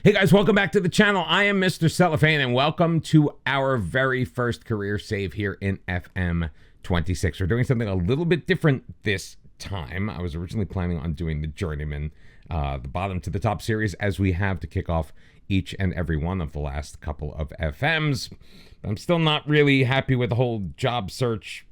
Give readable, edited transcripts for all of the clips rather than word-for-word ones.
Hey guys, welcome back to the channel. I am Mr. Cellophane, and welcome to our very first career save here in FM26. We're doing something a little bit different this time. I was originally planning on doing the Journeyman, the bottom to the top series, as we have to kick off each and every one of the last couple of FMs. I'm still not really happy with the whole job search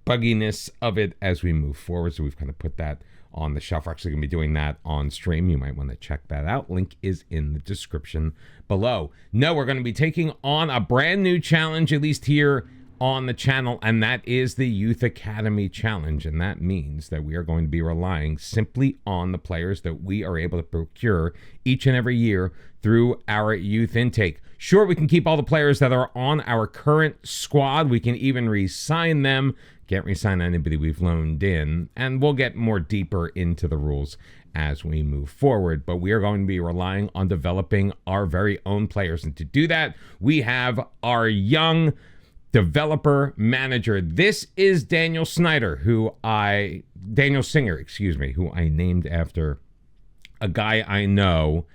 bugginess of it as we move forward, so we've kind of put that on the shelf. We're actually going to be doing that on stream. You might want to check that out. Link is in the description below. No, we're going to be taking on a brand new challenge, at least here on the channel, and that is the Youth Academy Challenge. And that means that we are going to be relying simply on the players that we are able to procure each and every year through our youth intake. Sure, we can keep all the players that are on our current squad. We can even re-sign them. Can't re-sign anybody we've loaned in, and we'll get more deeper into the rules as we move forward. But we are going to be relying on developing our very own players, and to do that, we have our young developer manager. This is Daniel Singer, who I named after a guy I know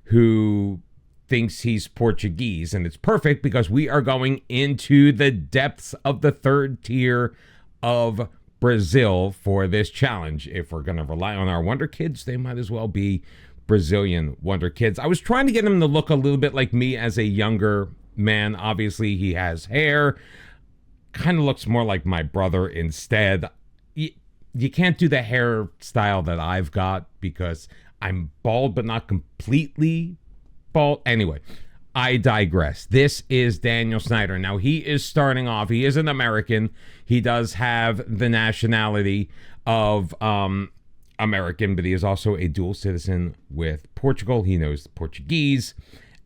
who thinks he's Portuguese, and it's perfect because we are going into the depths of the third tier of Brazil for this challenge. If we're going to rely on our Wonderkids, they might as well be Brazilian Wonderkids. I was trying to get him to look a little bit like me as a younger man. Obviously, he has hair. Kind of looks more like my brother instead. You can't do the hairstyle that I've got because I'm bald, but not completely bald. Anyway, I digress. This is Daniel Singer. Now, he is starting off. He is an American. He does have the nationality of American, but he is also a dual citizen with Portugal. He knows Portuguese.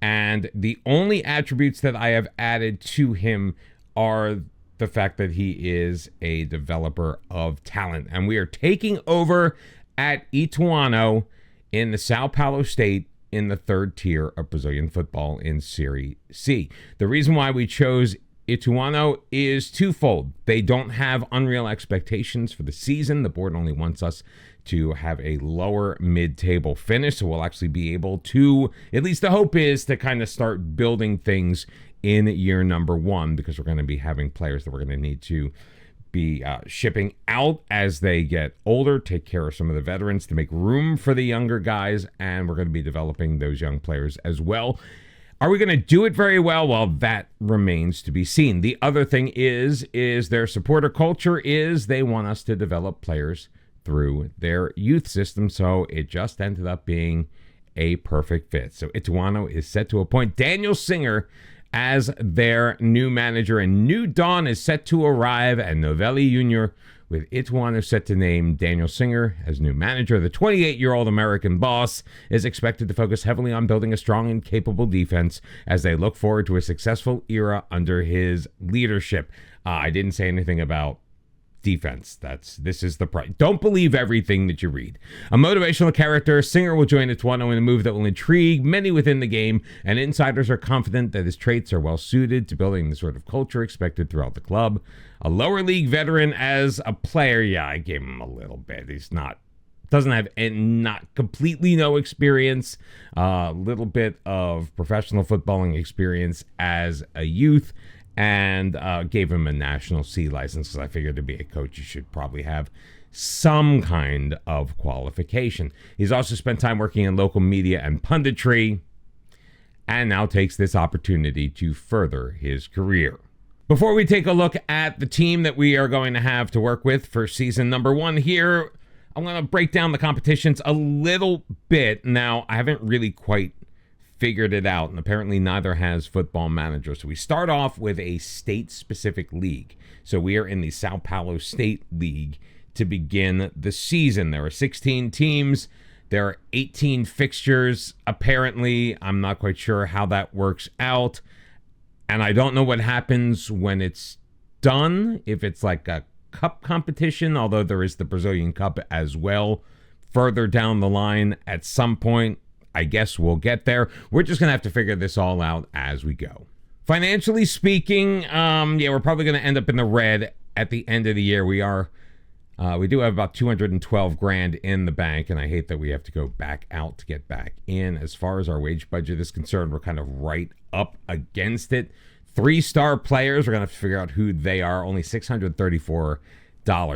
And the only attributes that I have added to him are the fact that he is a developer of talent. And we are taking over at Ituano in the Sao Paulo state in the third tier of Brazilian football in Série C. The reason why we chose Ituano is twofold. They don't have unreal expectations for the season. The board only wants us to have a lower mid-table finish, so we'll actually be able to, at least the hope is, to kind of start building things in year number one, because we're going to be having players that we're going to need to be shipping out as they get older, take care of some of the veterans to make room for the younger guys, and we're going to be developing those young players as well. Are we going to do it very well? Well, that remains to be seen. The other thing is their supporter culture is they want us to develop players through their youth system, so it just ended up being a perfect fit. So Ituano is set to appoint Daniel Singer as their new manager, and new dawn is set to arrive at Novelli Jr., with Ituano set to name Daniel Singer as new manager. The 28-year-old American boss is expected to focus heavily on building a strong and capable defense as they look forward to a successful era under his leadership. I didn't say anything about defense. This is the price. Don't believe everything that you read. A motivational character, Singer will join Ituano in a move that will intrigue many within the game, and insiders are confident that his traits are well suited to building the sort of culture expected throughout the club. A lower league veteran as a player, yeah, I gave him a little bit. Doesn't have not completely no experience, a little bit of professional footballing experience as a youth, and gave him a National C license because I figured to be a coach you should probably have some kind of qualification. He's also spent time working in local media and punditry, and now takes this opportunity to further his career. Before we take a look at the team that we are going to have to work with for season number one here, I'm going to break down the competitions a little bit. Now, I haven't really quite figured it out, and apparently neither has Football Manager. So we start off with a state-specific league. So we are in the Sao Paulo State League to begin the season. There are 16 teams. There are 18 fixtures, apparently. I'm not quite sure how that works out. And I don't know what happens when it's done, if it's like a cup competition, although there is the Brazilian Cup as well further down the line at some point. I guess we'll get there. We're just going to have to figure this all out as we go. Financially speaking, we're probably going to end up in the red at the end of the year. We are We do have about 212 grand in the bank, and I hate that we have to go back out to get back in. As far as our wage budget is concerned, we're kind of right up against it. 3-star players, we're going to have to figure out who they are. Only $634.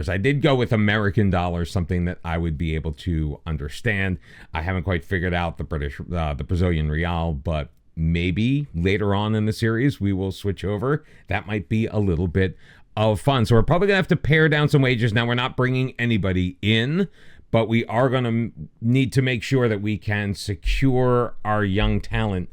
I did go with American dollars, something that I would be able to understand. I haven't quite figured out the Brazilian real, but maybe later on in the series we will switch over. That might be a little bit of fun. So we're probably going to have to pare down some wages. Now, we're not bringing anybody in, but we are going to need to make sure that we can secure our young talent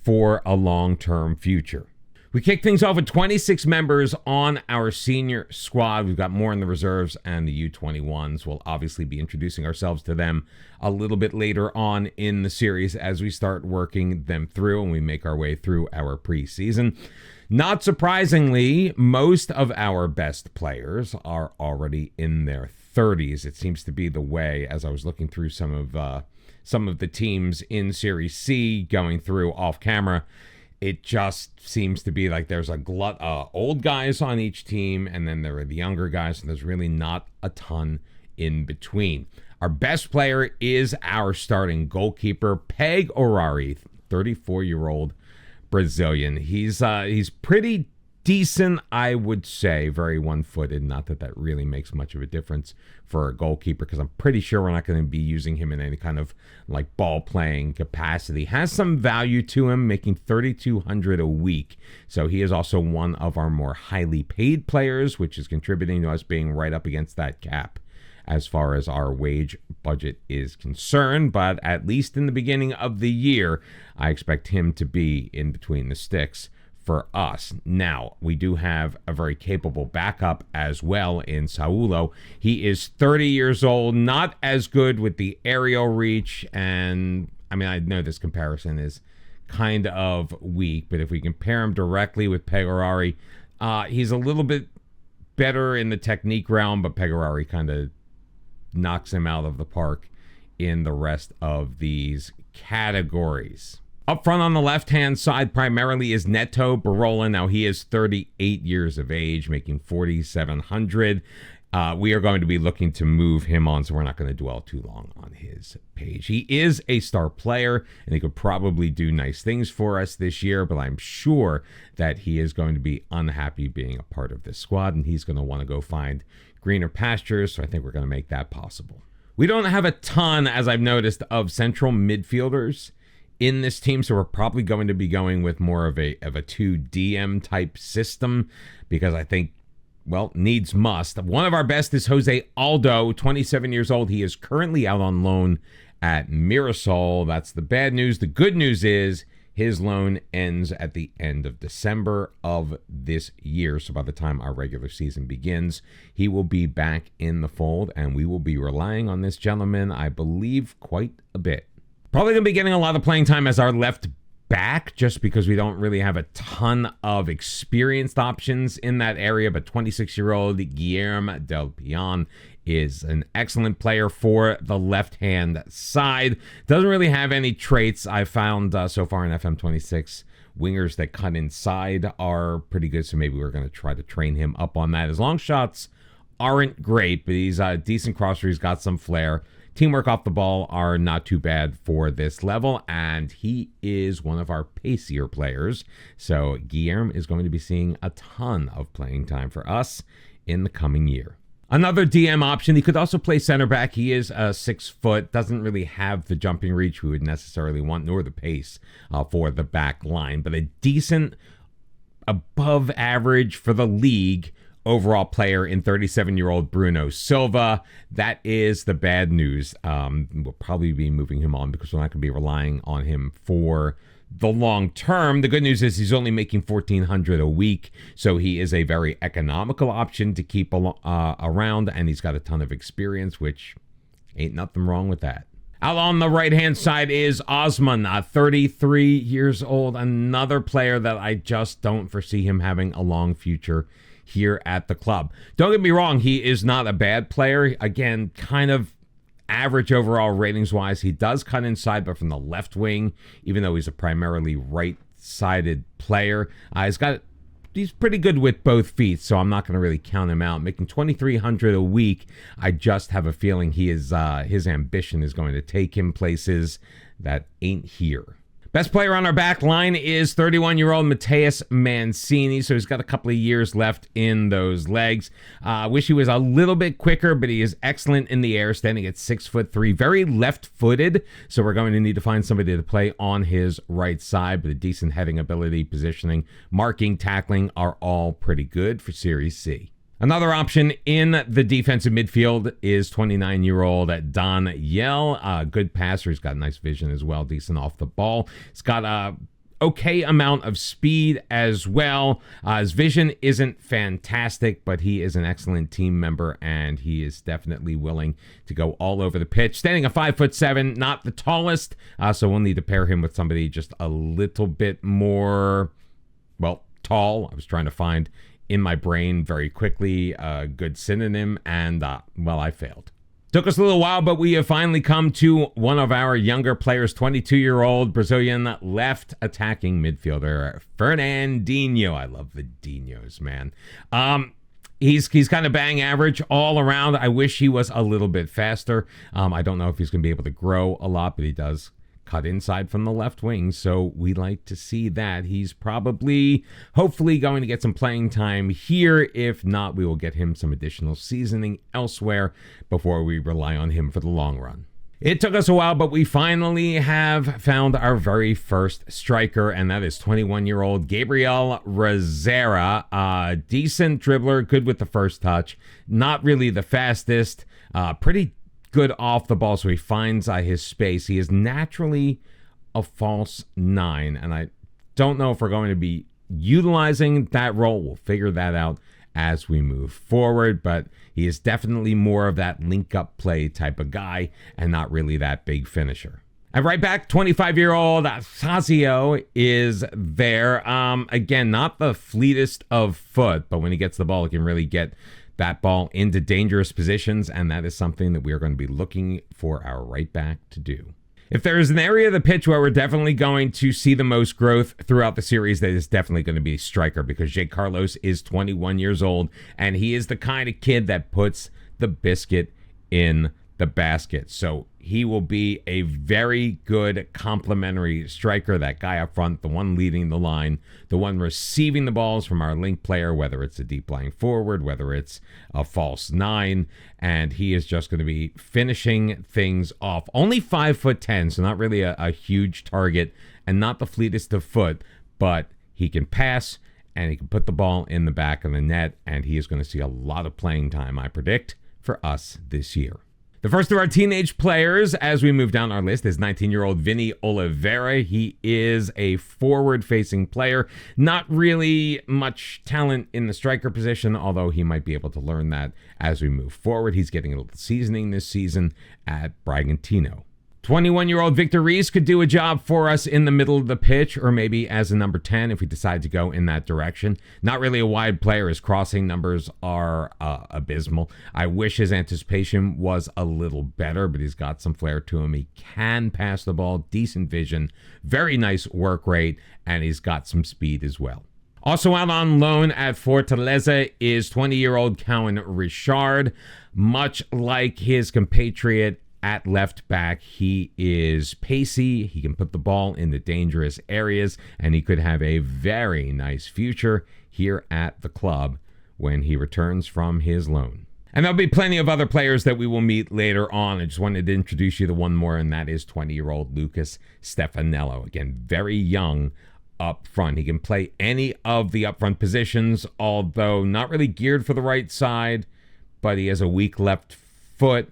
for a long-term future. We kick things off with 26 members on our senior squad. We've got more in the reserves and the U21s. We'll obviously be introducing ourselves to them a little bit later on in the series as we start working them through and we make our way through our preseason. Not surprisingly, most of our best players are already in their 30s. It seems to be the way, as I was looking through some of the teams in Serie C going through off camera. It just seems to be like there's a glut of old guys on each team, and then there are the younger guys, and there's really not a ton in between. Our best player is our starting goalkeeper, Peg Orari, 34-year-old Brazilian. He's pretty decent, I would say. Very one-footed. Not that that really makes much of a difference for a goalkeeper, because I'm pretty sure we're not going to be using him in any kind of like ball-playing capacity. Has some value to him, making $3,200 a week. So he is also one of our more highly paid players, which is contributing to us being right up against that cap as far as our wage budget is concerned. But at least in the beginning of the year, I expect him to be in between the sticks for us. Now, we do have a very capable backup as well in Saulo. He is 30 years old, not as good with the aerial reach, and I mean, I know this comparison is kind of weak, but if we compare him directly with Pegorari, he's a little bit better in the technique realm, but Pegorari kind of knocks him out of the park in the rest of these categories. Up front on the left-hand side primarily is Neto Barola. Now, he is 38 years of age, making $4,700. We are going to be looking to move him on, so we're not going to dwell too long on his page. He is a star player, and he could probably do nice things for us this year, but I'm sure that he is going to be unhappy being a part of this squad, and he's going to want to go find greener pastures, so I think we're going to make that possible. We don't have a ton, as I've noticed, of central midfielders in this team, so we're probably going to be going with more of a 2 DM type system, because I think, well, needs must. One of our best is Jose Aldo, 27 years old. He is currently out on loan at Mirasol. That's the bad news. The good news is his loan ends at the end of December of this year. So by the time our regular season begins, he will be back in the fold, and we will be relying on this gentleman, I believe, quite a bit. Probably going to be getting a lot of playing time as our left back, just because we don't really have a ton of experienced options in that area. But 26-year-old Guilherme Del Pian is an excellent player for the left-hand side. Doesn't really have any traits I've found so far in FM26. Wingers that cut inside are pretty good, so maybe we're going to try to train him up on that. His long shots aren't great, but he's a decent crosser. He's got some flair. Teamwork off the ball are not too bad for this level, and he is one of our pacier players. So Guilherme is going to be seeing a ton of playing time for us in the coming year. Another DM option, he could also play center back. He is 6 foot, doesn't really have the jumping reach we would necessarily want, nor the pace for the back line, but a decent, above average for the league overall player in 37-year-old Bruno Silva. That is the bad news. We'll probably be moving him on because we're not going to be relying on him for the long term. The good news is he's only making $1,400 a week, so he is a very economical option to keep around, and he's got a ton of experience, which ain't nothing wrong with that. Out on the right-hand side is Osman, 33 years old, another player that I just don't foresee him having a long future here at the club. Don't get me wrong, he is not a bad player. Again, kind of average overall ratings-wise. He does cut inside, but from the left wing, even though he's a primarily right-sided player. He's got he's pretty good with both feet, so I'm not going to really count him out. Making $2,300 a week, I just have a feeling his ambition is going to take him places that ain't here. Best player on our back line is 31-year-old Mateus Mancini, so he's got a couple of years left in those legs. Wish he was a little bit quicker, but he is excellent in the air, standing at 6'3", very left-footed, so we're going to need to find somebody to play on his right side, but a decent heading ability, positioning, marking, tackling are all pretty good for Serie C. Another option in the defensive midfield is 29-year-old Don Yell. Good passer. He's got nice vision as well. Decent off the ball. He's got a okay amount of speed as well. His vision isn't fantastic, but he is an excellent team member, and he is definitely willing to go all over the pitch. Standing at 5'7", not the tallest, so we'll need to pair him with somebody just a little bit more, well, tall. I was trying to find in my brain very quickly a good synonym, and well, I failed. Took us a little while, but we have finally come to one of our younger players, 22-year-old Brazilian left attacking midfielder Fernandinho. I love the Dinos, man. He's kind of bang average all around. I wish he was a little bit faster. I don't know if he's going to be able to grow a lot, but he does cut inside from the left wing, so we like to see that. He's probably, hopefully, going to get some playing time here. If not, we will get him some additional seasoning elsewhere before we rely on him for the long run. It took us a while, but we finally have found our very first striker, and that is 21-year-old Gabriel Rezera. Decent dribbler, good with the first touch, not really the fastest, pretty good off the ball, so he finds his space. He is naturally a false 9, and I don't know if we're going to be utilizing that role. We'll figure that out as we move forward, but he is definitely more of that link-up play type of guy and not really that big finisher. And right back, 25-year-old Sazio is there. Again, not the fleetest of foot, but when he gets the ball, he can really get that ball into dangerous positions, and that is something that we are going to be looking for our right back to do. If there is an area of the pitch where we're definitely going to see the most growth throughout the series, that is definitely going to be striker, because Jay Carlos is 21 years old, and he is the kind of kid that puts the biscuit in the basket. So he will be a very good complementary striker, that guy up front, the one leading the line, the one receiving the balls from our link player, whether it's a deep lying forward, whether it's a false 9, and he is just going to be finishing things off. Only 5'10", so not really a huge target, and not the fleetest of foot, but he can pass, and he can put the ball in the back of the net, and he is going to see a lot of playing time, I predict, for us this year. The first of our teenage players, as we move down our list, is 19-year-old Vini Oliveira. He is a forward-facing player. Not really much talent in the striker position, although he might be able to learn that as we move forward. He's getting a little seasoning this season at Bragantino. 21-year-old Victor Reis could do a job for us in the middle of the pitch, or maybe as a number 10 if we decide to go in that direction. Not really a wide player. His crossing numbers are abysmal. I wish his anticipation was a little better, but he's got some flair to him. He can pass the ball, decent vision, very nice work rate, and he's got some speed as well. Also out on loan at Fortaleza is 20-year-old Cowan Richard. Much like his compatriot at left back, he is pacey, he can put the ball in the dangerous areas, and he could have a very nice future here at the club when he returns from his loan. And there'll be plenty of other players that we will meet later on. I just wanted to introduce you to one more, and that is 20-year-old Lucas Stefanello. Again, very young up front. He can play any of the up front positions, although not really geared for the right side, but he has a weak left foot.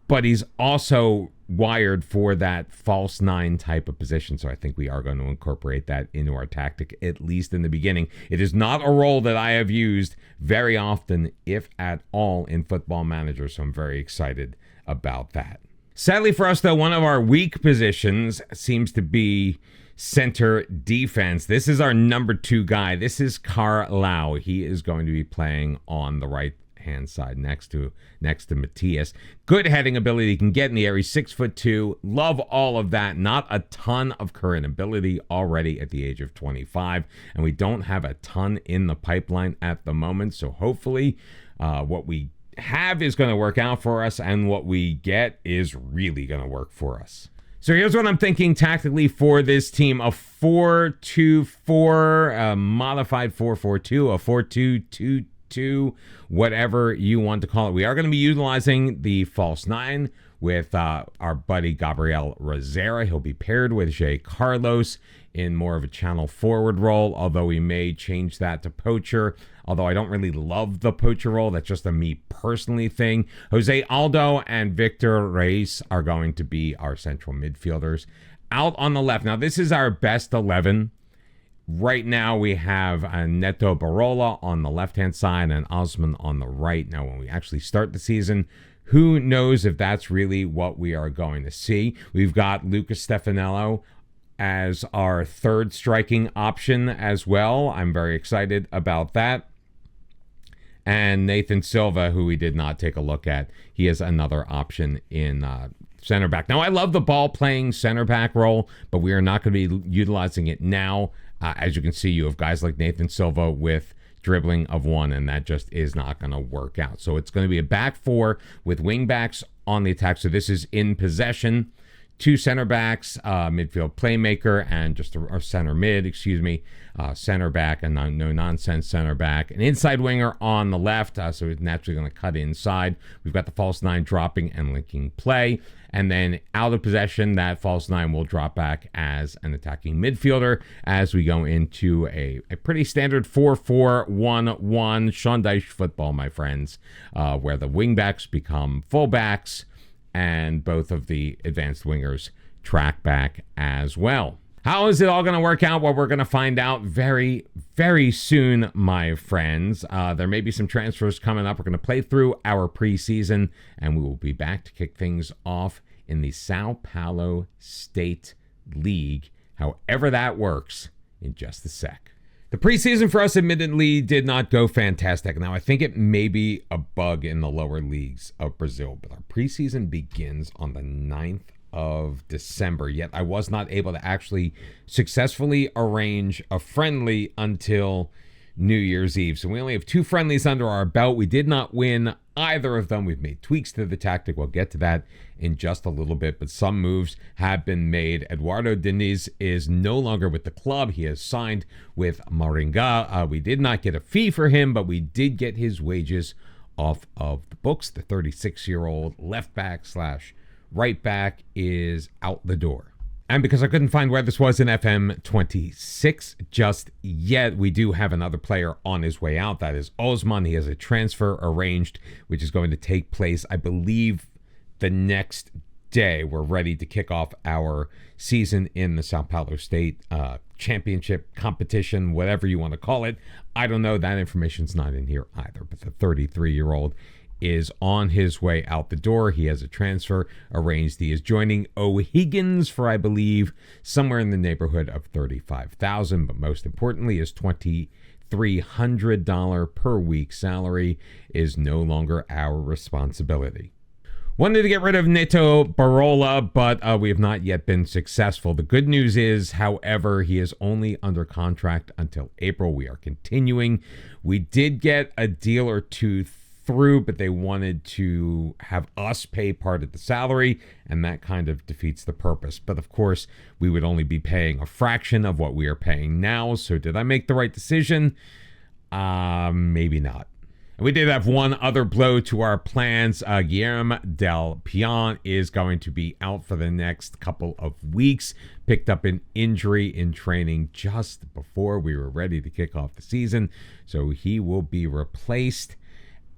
But he's also wired for that false 9 type of position, so I think we are going to incorporate that into our tactic, at least in the beginning. It is not a role that I have used very often, if at all, in Football Manager, so I'm very excited about that. Sadly for us, though, one of our weak positions seems to be center defense. This is our number 2 guy. This is Carlau. He is going to be playing on the right right-hand side next to Matias. Good heading ability. He can get in the air. He's 6'2". Love all of that. Not a ton of current ability already at the age of 25. And we don't have a ton in the pipeline at the moment. So hopefully what we have is going to work out for us, and what we get is really going to work for us. So here's what I'm thinking tactically for this team. A 4-2-4, a modified 4-4-2, a 4-2-2-2, whatever you want to call it. We are going to be utilizing the false nine with our buddy Gabriel Rosera. He'll be paired with Jay Carlos in more of a channel forward role, although we may change that to poacher. Although I don't really love the poacher role. That's just a me personally thing. Jose Aldo and Victor Reis are going to be our central midfielders. Out on the left. Now, this is our best 11. Right now, we have Neto Barola on the left-hand side and Osman on the right. Now, when we actually start the season, who knows if that's really what we are going to see. We've got Lucas Stefanello as our third striking option as well. I'm very excited about that. And Nathan Silva, who we did not take a look at, he is another option in center back. Now, I love the ball-playing center back role, but we are not going to be utilizing it now. As you can see, you have guys like Nathan Silva with dribbling of one, and that just is not going to work out. So it's going to be a back four with wing backs on the attack. So this is in possession. Two center backs, midfield playmaker, and just a center mid, center back, and no-nonsense center back. An inside winger on the left, so it's naturally going to cut inside. We've got the false nine dropping and linking play. And then out of possession, that false nine will drop back as an attacking midfielder as we go into a pretty standard 4-4-1-1 Sean Dyche football, my friends, where the wingbacks become fullbacks, and both of the advanced wingers track back as well. How is it all going to work out? Well, we're going to find out very, very soon, my friends. There may be some transfers coming up. We're going to play through our preseason, and we will be back to kick things off in the Sao Paulo State League, however that works, in just a sec. The preseason for us admittedly did not go fantastic. Now, I think it may be a bug in the lower leagues of Brazil, but our preseason begins on the 9th of December, yet I was not able to actually successfully arrange a friendly until New Year's Eve. So we only have 2 friendlies under our belt. We did not win either of them. We've made tweaks to the tactic. We'll get to that in just a little bit, but some moves have been made. Eduardo Diniz is no longer with the club. He has signed with Maringá. We did not get a fee for him, but we did get his wages off of the books. The 36-year-old left back / right back is out the door. And because I couldn't find where this was in FM26 just yet, we do have another player on his way out. That is Osman. He has a transfer arranged, which is going to take place, I believe, the next day. We're ready to kick off our season in the Sao Paulo State Championship competition, whatever you want to call it. I don't know. That information's not in here either. But the 33-year-old is on his way out the door. He has a transfer arranged. He is joining O'Higgins for, I believe, somewhere in the neighborhood of $35,000. But most importantly, his $2,300 per week salary is no longer our responsibility. Wanted to get rid of Neto Barola, but we have not yet been successful. The good news is, however, he is only under contract until April. We are continuing. We did get a deal or two through, but they wanted to have us pay part of the salary, and that kind of defeats the purpose. But of course, we would only be paying a fraction of what we are paying now. So did I make the right decision? Maybe not. And we did have one other blow to our plans. Guillermo Del Pian is going to be out for the next couple of weeks. Picked up an injury in training just before we were ready to kick off the season. So he will be replaced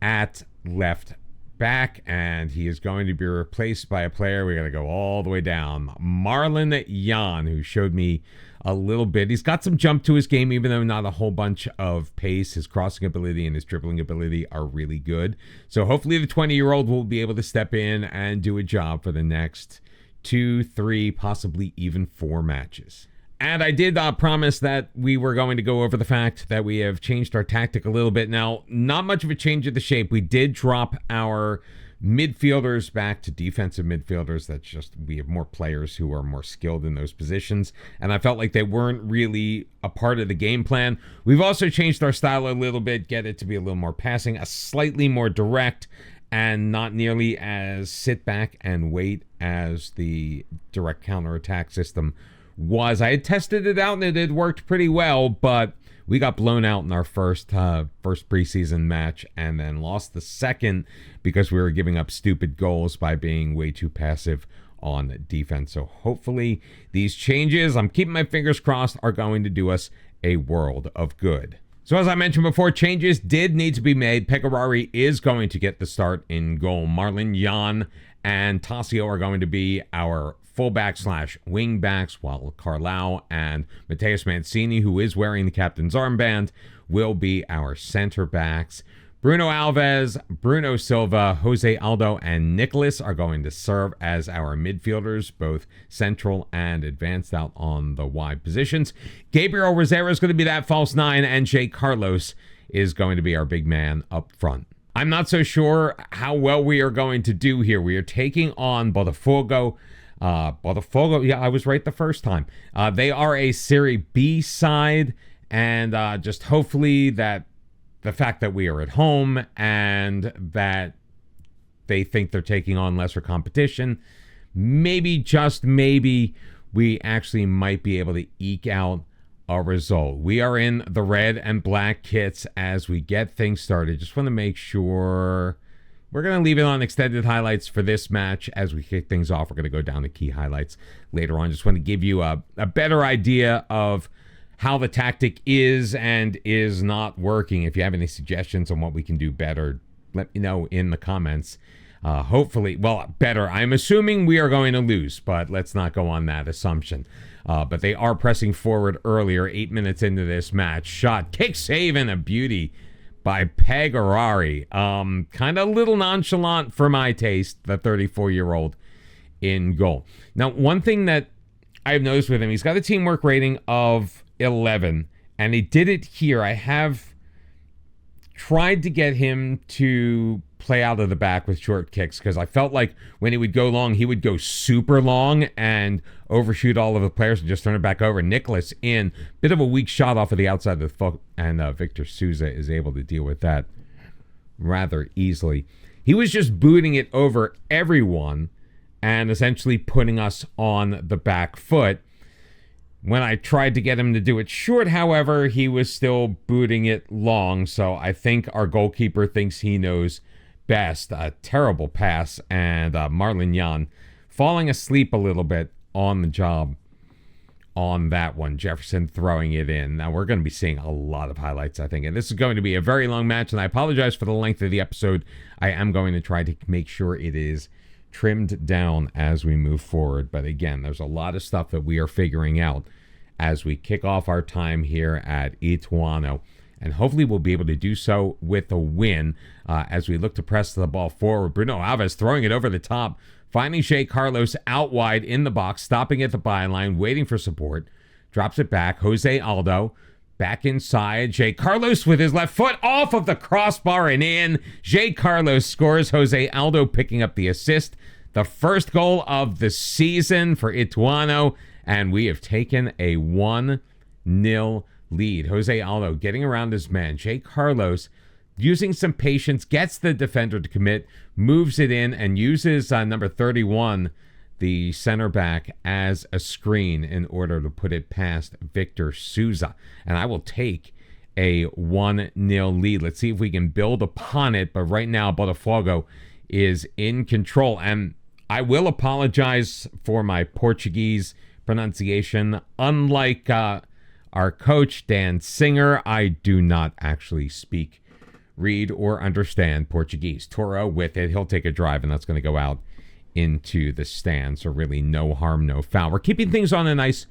at left back, and he is going to be replaced by a player. We got to go all the way down. Marlon Jan, who showed me a little bit. He's got some jump to his game, even though not a whole bunch of pace. His crossing ability and his dribbling ability are really good. So hopefully the 20-year-old will be able to step in and do a job for the next 2, 3, possibly even 4 matches. And I did promise that we were going to go over the fact that we have changed our tactic a little bit. Now, not much of a change of the shape. We did drop our midfielders back to defensive midfielders. That's just, we have more players who are more skilled in those positions. And I felt like they weren't really a part of the game plan. We've also changed our style a little bit, get it to be a little more passing, a slightly more direct, and not nearly as sit back and wait as the direct counterattack system was. I had tested it out and it had worked pretty well, but we got blown out in our first preseason match and then lost the second because we were giving up stupid goals by being way too passive on defense. So hopefully these changes, I'm keeping my fingers crossed, are going to do us a world of good. So as I mentioned before, changes did need to be made. Pecorari is going to get the start in goal. Marlon Jan and Tassio are going to be our fullback/wing backs, while Carlau and Mateus Mancini, who is wearing the captain's armband, will be our center backs. Bruno Alves, Bruno Silva, Jose Aldo, and Nicholas are going to serve as our midfielders, both central and advanced out on the wide positions. Gabriel Rosero is going to be that false nine, and Jay Carlos is going to be our big man up front. I'm not so sure how well we are going to do here. We are taking on Botafogo. Botafogo, yeah, I was right the first time. They are a Serie B side, and just hopefully that the fact that we are at home and that they think they're taking on lesser competition, maybe, just maybe, we actually might be able to eke out a result. We are in the red and black kits as we get things started. Just want to make sure. We're going to leave it on extended highlights for this match. As we kick things off, we're going to go down to key highlights later on. Just want to give you a better idea of how the tactic is and is not working. If you have any suggestions on what we can do better, let me know in the comments. Hopefully, well, better. I'm assuming we are going to lose, but let's not go on that assumption. But they are pressing forward earlier, 8 minutes into this match. Shot, kick, save, and a beauty by Pecorari. Kind of a little nonchalant for my taste, the 34-year-old in goal. Now, one thing that I've noticed with him, he's got a teamwork rating of 11, and he did it here. I have tried to get him to play out of the back with short kicks because I felt like when he would go long, he would go super long and overshoot all of the players and just turn it back over. Nicholas in, bit of a weak shot off of the outside of the foot, and Victor Souza is able to deal with that rather easily. He was just booting it over everyone and essentially putting us on the back foot. When I tried to get him to do it short, however, he was still booting it long, so I think our goalkeeper thinks he knows best. A terrible pass, and Marlon Jan falling asleep a little bit on the job on that one. Jefferson throwing it in. Now, we're going to be seeing a lot of highlights, I think, and this is going to be a very long match, and I apologize for the length of the episode. I am going to try to make sure it is trimmed down as we move forward, but again, there's a lot of stuff that we are figuring out as we kick off our time here at Ituano. And hopefully we'll be able to do so with a win as we look to press the ball forward. Bruno Alves throwing it over the top, finding Jay Carlos out wide in the box, stopping at the byline, waiting for support. Drops it back. Jose Aldo back inside. Jay Carlos with his left foot off of the crossbar and in. Jay Carlos scores. Jose Aldo picking up the assist. The first goal of the season for Ituano. And we have taken a 1-0 lead. Jose Aldo getting around his man. Jay Carlos using some patience, gets the defender to commit, moves it in, and uses number 31, the center back, as a screen in order to put it past Victor Souza. And I will take a 1-0 lead. Let's see if we can build upon it. But right now, Botafogo is in control. And I will apologize for my Portuguese pronunciation. Unlike our coach, Dan Singer, I do not actually speak, read, or understand Portuguese. Toro with it. He'll take a drive, and that's going to go out into the stands. So really no harm, no foul. We're keeping things on a nice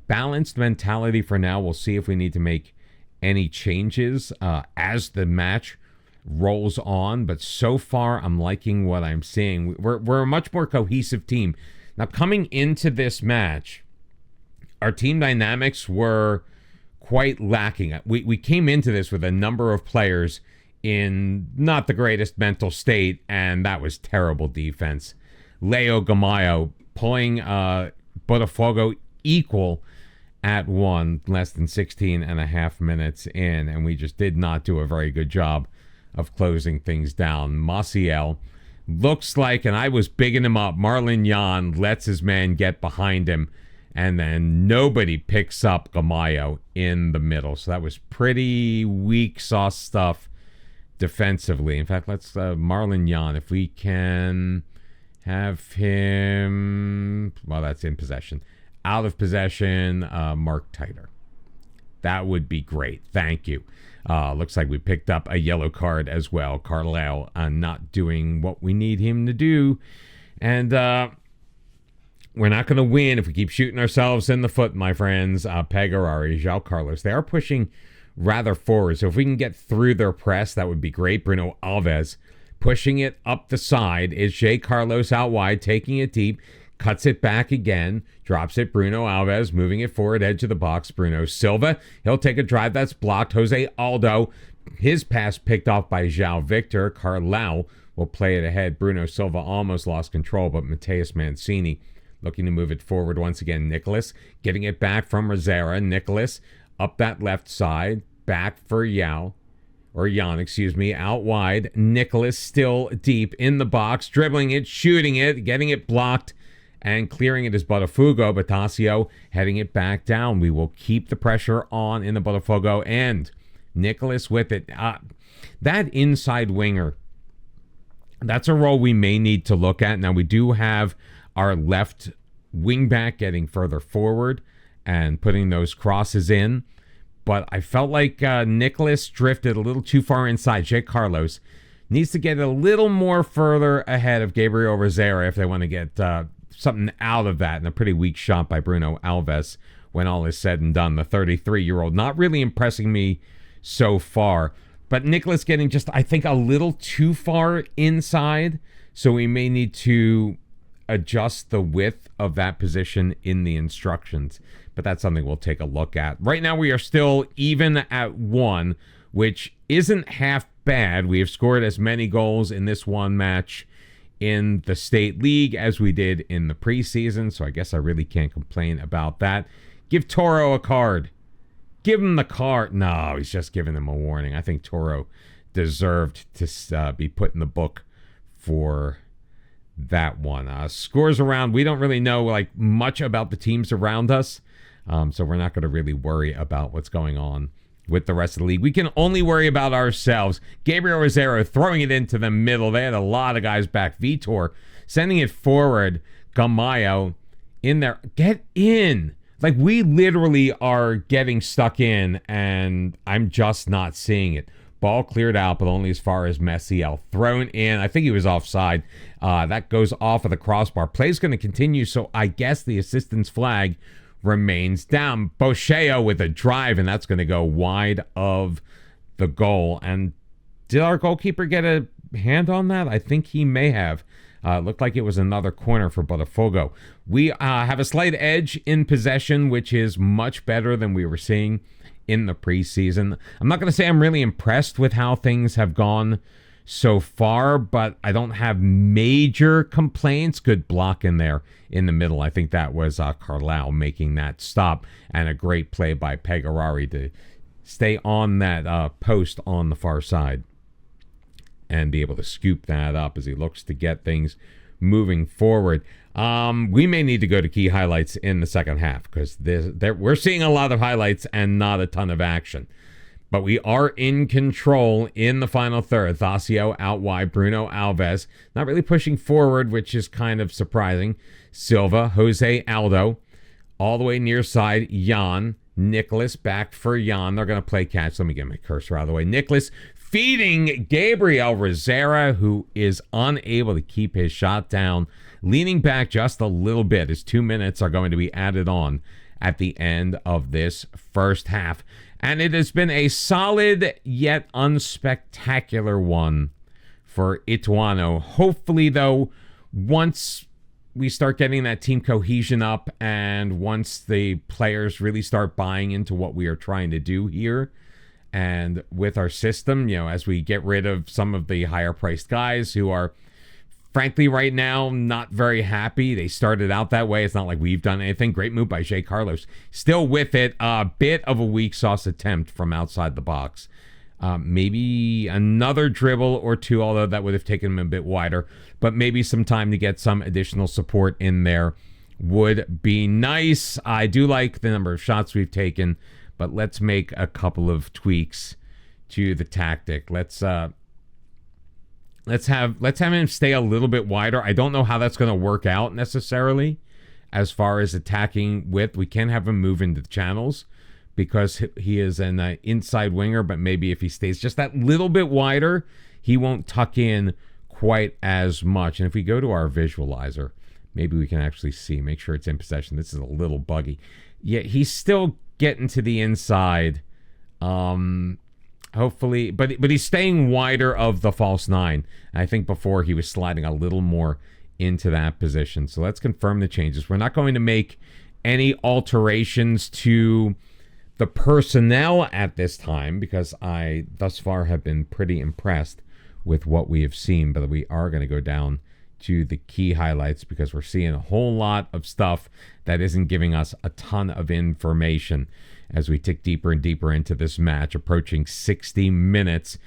balanced mentality for now. We'll see if we need to make any changes as the match rolls on. But so far, I'm liking what I'm seeing. We're a much more cohesive team. Now, coming into this match, our team dynamics were quite lacking. We came into this with a number of players in not the greatest mental state, and that was terrible defense. Leo Gamayo pulling Botafogo equal at one, less than 16 and a half minutes in, and we just did not do a very good job of closing things down. Maciel looks like, and I was bigging him up, Marlon Jan lets his man get behind him, and then nobody picks up Gamayo in the middle. So that was pretty weak sauce stuff defensively. In fact, let's Marlon Jan, if we can have him, well, that's in possession. Out of possession, Mark Titer. That would be great. Thank you. Looks like we picked up a yellow card as well. Carlisle not doing what we need him to do. And we're not going to win if we keep shooting ourselves in the foot, my friends. Pegarari, João Carlos, they are pushing rather forward. So if we can get through their press, that would be great. Bruno Alves pushing it up the side. Is Jay Carlos out wide, taking it deep. Cuts it back again, drops it. Bruno Alves moving it forward, edge of the box. Bruno Silva, he'll take a drive that's blocked. Jose Aldo, his pass picked off by João Victor. Carlau will play it ahead. Bruno Silva almost lost control, but Mateus Mancini looking to move it forward once again. Nicholas getting it back from Rosera. Nicholas up that left side, back for Jan, out wide. Nicholas still deep in the box, dribbling it, shooting it, getting it blocked, and clearing it is Botafogo. Batasio heading it back down. We will keep the pressure on in the Botafogo end. Nicholas with it. That inside winger, that's a role we may need to look at. Now, we do have our left wing back getting further forward and putting those crosses in. But I felt like Nicholas drifted a little too far inside. Jay Carlos needs to get a little more further ahead of Gabriel Rosera if they want to get something out of that. And a pretty weak shot by Bruno Alves when all is said and done. The 33-year-old not really impressing me so far. But Nicholas getting just, I think, a little too far inside. So we may need to adjust the width of that position in the instructions. But that's something we'll take a look at. Right now we are still even at 1, which isn't half bad. We have scored as many goals in this one match in the state league as we did in the preseason, so I guess I really can't complain about that. Give Toro a card. Give him the card. No, he's just giving him a warning. I think Toro deserved to be put in the book for that one. Scores around, we don't really know like much about the teams around us, so we're not going to really worry about what's going on with the rest of the league. We can only worry about ourselves. Gabriel Rosero throwing it into the middle. They had a lot of guys back. Vitor sending it forward. Gamayo in there. Get in. Like, we literally are getting stuck in, and I'm just not seeing it. Ball cleared out, but only as far as Messiel. Thrown in. I think he was offside. That goes off of the crossbar. Play's going to continue, so I guess the assistance flag remains down. Boscheo with a drive, and that's going to go wide of the goal. And did our goalkeeper get a hand on that? I think he may have. Looked like it was another corner for Botafogo. We have a slight edge in possession, which is much better than we were seeing in the preseason. I'm not going to say I'm really impressed with how things have gone so far, but I don't have major complaints. Good block in there in the middle. I think that was Carlisle making that stop, and a great play by Pegarari to stay on that post on the far side and be able to scoop that up as he looks to get things moving forward. We may need to go to key highlights in the second half because we're seeing a lot of highlights and not a ton of action. But we are in control in the final third. Thacio out wide. Bruno Alves not really pushing forward, which is kind of surprising. Silva, Jose Aldo, all the way near side. Jan, Nicholas back for Jan. They're going to play catch. Let me get my cursor out of the way. Nicholas feeding Gabriel Rosera, who is unable to keep his shot down. Leaning back just a little bit as 2 minutes are going to be added on at the end of this first half. And it has been a solid yet unspectacular one for Ituano. Hopefully, though, once we start getting that team cohesion up, and once the players really start buying into what we are trying to do here, and with our system, as we get rid of some of the higher priced guys who are, frankly, right now, not very happy. They started out that way. It's not like we've done anything. Great move by Jay Carlos. Still with it. A bit of a weak sauce attempt from outside the box. Maybe another dribble or two, although that would have taken him a bit wider. But maybe some time to get some additional support in there would be nice. I do like the number of shots we've taken, but let's make a couple of tweaks to the tactic. Let's have him stay a little bit wider. I don't know how that's going to work out necessarily as far as attacking width. We can have him move into the channels because he is an inside winger, but maybe if he stays just that little bit wider, he won't tuck in quite as much. And if we go to our visualizer, maybe we can actually see, make sure it's in possession. This is a little buggy. Yeah, he's still getting to the inside. Hopefully, but he's staying wider of the false nine. I think before he was sliding a little more into that position. So let's confirm the changes. We're not going to make any alterations to the personnel at this time because I thus far have been pretty impressed with what we have seen, but we are going to go down to the key highlights because we're seeing a whole lot of stuff that isn't giving us a ton of information as we tick deeper and deeper into this match, approaching 60 minutes,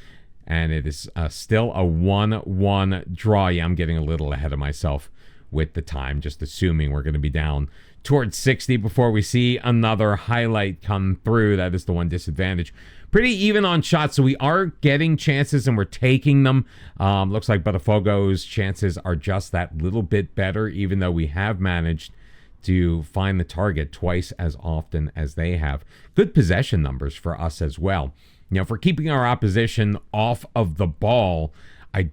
and it is still a 1-1 draw. Yeah, I'm getting a little ahead of myself with the time, just assuming we're going to be down towards 60 before we see another highlight come through. That is the one disadvantage. Pretty even on shots, so we are getting chances and we're taking them. Looks like Botafogo's chances are just that little bit better, even though we have managed to find the target twice as often as they have. Good possession numbers for us as well. For keeping our opposition off of the ball, I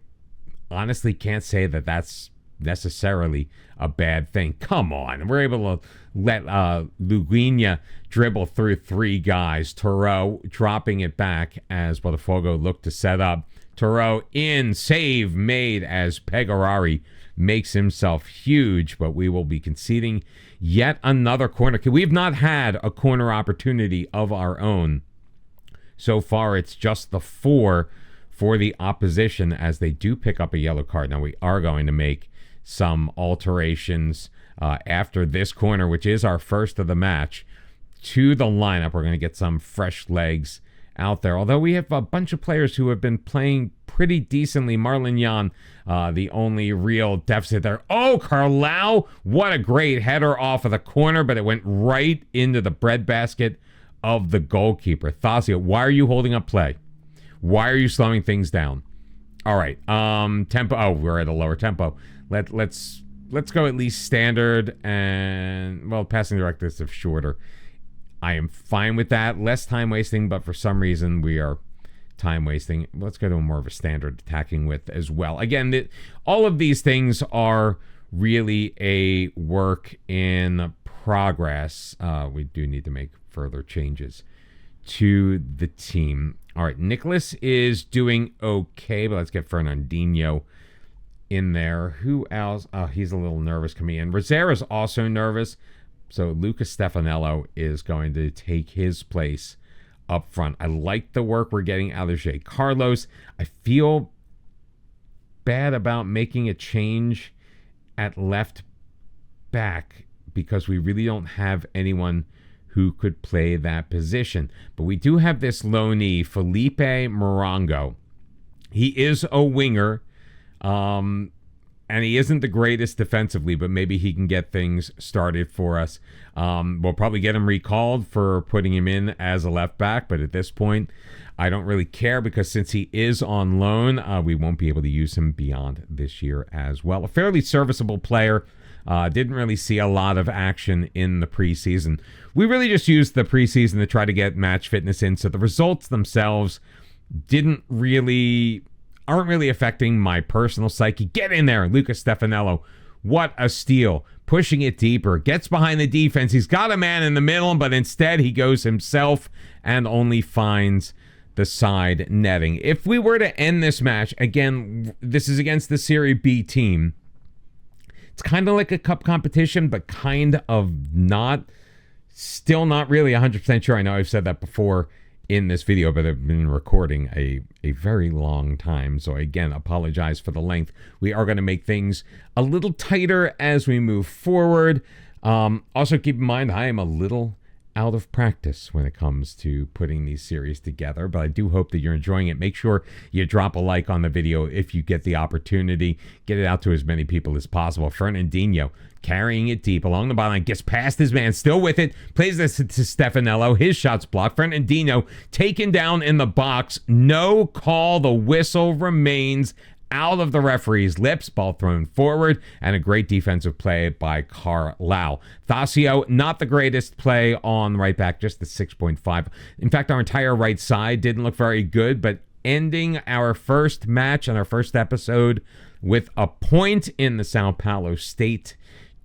honestly can't say that that's necessarily a bad thing. Come on. We're able to let Luguinha dribble through three guys. Toro dropping it back as Botafogo look to set up. Toro in, save made as Pegarari makes himself huge, but we will be conceding yet another corner. We've not had a corner opportunity of our own. So far, it's just the 4 for the opposition as they do pick up a yellow card. Now, we are going to make some alterations after this corner, which is our first of the match, to the lineup. We're going to get some fresh legs out there. Although we have a bunch of players who have been playing pretty decently. Marlon Jan, the only real deficit there. Oh, Carlau, what a great header off of the corner, but it went right into the breadbasket of the goalkeeper. Thasio, why are you holding up play? Why are you slowing things down? All right, tempo. Oh, we're at a lower tempo. Let's go at least standard and, well, passing directives of shorter. I am fine with that. Less time wasting, but for some reason we are time wasting. Let's go to more of a standard attacking width as well. Again, all of these things are really a work in progress. We do need to make further changes to the team. All right, Nicholas is doing okay, but let's get Fernandinho in there. Who else? Oh, he's a little nervous coming in. Rosera's also nervous. So Lucas Stefanello is going to take his place up front. I like the work we're getting out of Jay Carlos. I feel bad about making a change at left back because we really don't have anyone who could play that position. But we do have this loanee, Felipe Morongo. He is a winger. And he isn't the greatest defensively, but maybe he can get things started for us. We'll probably get him recalled for putting him in as a left back, but at this point, I don't really care because since he is on loan, we won't be able to use him beyond this year as well. A fairly serviceable player. Didn't really see a lot of action in the preseason. We really just used the preseason to try to get match fitness in, so the results themselves aren't really affecting my personal psyche. Get in there, Lucas Stefanello. What a steal. Pushing it deeper. Gets behind the defense. He's got a man in the middle, but instead he goes himself and only finds the side netting. If we were to end this match, again, this is against the Serie B team It's kind of like a cup competition, but kind of not. Still not really 100% sure. I know I've said that before in this video, but I've been recording a very long time. So again, apologize for the length. We are going to make things a little tighter as we move forward. Also keep in mind, I am a little out of practice when it comes to putting these series together, but I do hope that you're enjoying it. Make sure you drop a like on the video if you get the opportunity. Get it out to as many people as possible. Fernandinho carrying it deep along the byline, gets past his man, still with it, plays this to Stefanello. His shot's blocked. Fernandinho taken down in the box. No call. The whistle remains out of the referee's lips. Ball thrown forward, and a great defensive play by Carlisle. Thacio, not the greatest play on right back, just the 6.5. In fact, our entire right side didn't look very good, but ending our first match and our first episode with a point in the Sao Paulo State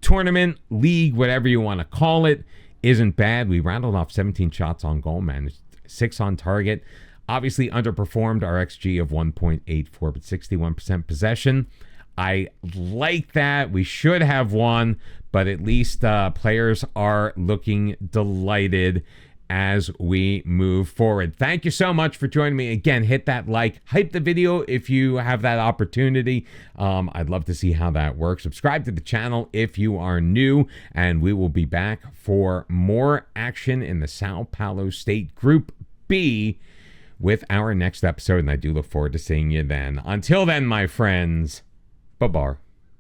tournament, league, whatever you want to call it, isn't bad. We rattled off 17 shots on goal, managed 6 on target. Obviously underperformed our XG of 1.84, but 61% possession. I like that. We should have won, but at least players are looking delighted as we move forward. Thank you so much for joining me. Again, hit that like, hype the video if you have that opportunity. I'd love to see how that works. Subscribe to the channel if you are new, and we will be back for more action in the Sao Paulo State Group B with our next episode, and I do look forward to seeing you then. Until then, my friends, bye-bye.